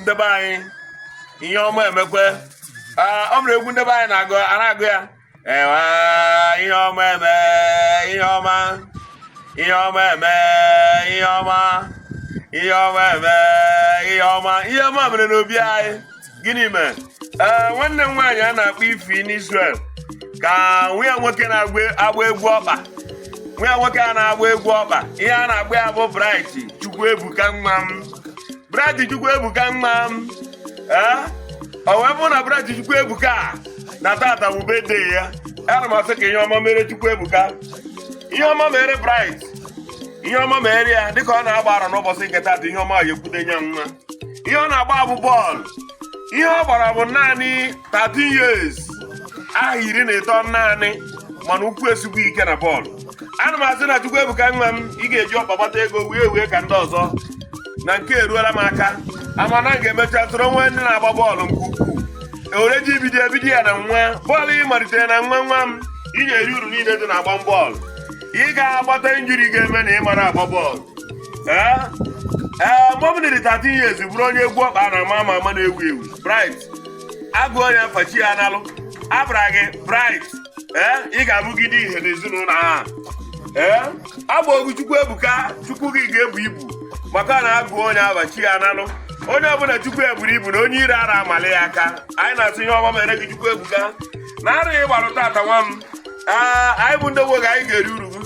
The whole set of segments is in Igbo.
ndebe anyị ihe ọma emekwe ọ bụrụ egwu ndebe anyị na-agụ ya ihe ọma eme ihe ọma ihe ọma eme ihe ọma ihe ọma eme ihe ọma ihe ọma mere n'obi anyị gịnị mee nwanne m nwaanyị a na-akpọ Ifi n'Israel ka nwunye nwoke na-agba egwu ọkpa nwunye nwoke a na-agba egwu ọkpa ihe a na-agba ya bụ Bright Chukwuebuka nwa m Bright Chukwuebuka nwa m o wee bụ na Bright Chukwuebuka na tata bụ birthday ya ana m asị ka ihe ọma mere Chukwuebuka ihe ọma mere Bright ihe ọma mere ya dịka ọ na-agba ara n'ụbọchị nke tata ihe ọma ya ekwudenye nwa ihe ọ na-agba bụ bọọlụ ihe ọ gbara bụ naanị 13 years aha 13 naanị mana ukwu esigbo ike na bọọlụ ana m asị na Chukwuebuka nwa m ị ga-eji ọkpa gbata ego wee ka ndị ọzọ na nke eruola m aka amana m ga-emecha tụrụ nwa ndị na-agba bọọlụ nke ukwuu ewere ji ebido ya na nwa bọọlụ ị malitere na nwa m ị ga-eri uru niile dị na-agba bọọlụ ị ga-agbata injiri ga-eme na ị mara agba bọọlụ mọbụnịrị 13 years bụrụ onye egwu ọkpa na ama na-ewu ewu Bright agụ onye afachi ya n'alụ abara gị Bright ị ga-abụgide ihe n'ezinụlọ ha agba ogu Chukwuebuka Chukwu gị ga-ebu ibu maka na agụ onye abachi ya n'alụ onye ọbụla Chukwu eburu ibu na onye ire ara amali ya aka anyị na-asị ihe ọma mere gị Chukwuebuka na ara ị gbarụ tata nwa m anyị bụ ndị nwoke anyị ga-eri urugu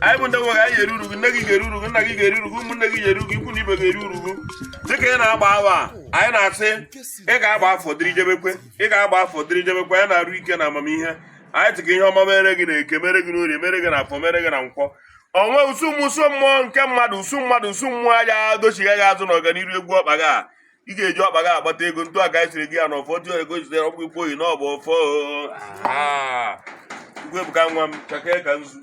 anyị bụ ndị nwoke anyị ga-eri urugu nne gị ga-eri urugu nna gị ga-eri urugu ụmụnne gị ga-eri urugu ikwu na ibe ga-eri urugu dịka ị na-agba awa anyị na-asị ị ga-agba afọ dịrị jebekwe ya na-arụ ike na amamihe anyị tụka ihe ọma mere gị na eke mere gị n'orie mere gị na afọ mere gị na nkwọ onwe usu mmụọ nke mmadụ usu mmụọ anya dochighị gị azụ n'ọganiru egwu ọkpa gị a ị ga-eji ọkpa gị agbata ego ntụ aka anyị siri gị ya na ọfọ dị ego jitere ọkpụ ikwu oyi na ọ bụ ọfọ Chukwuebuka nwa m chake ka nzu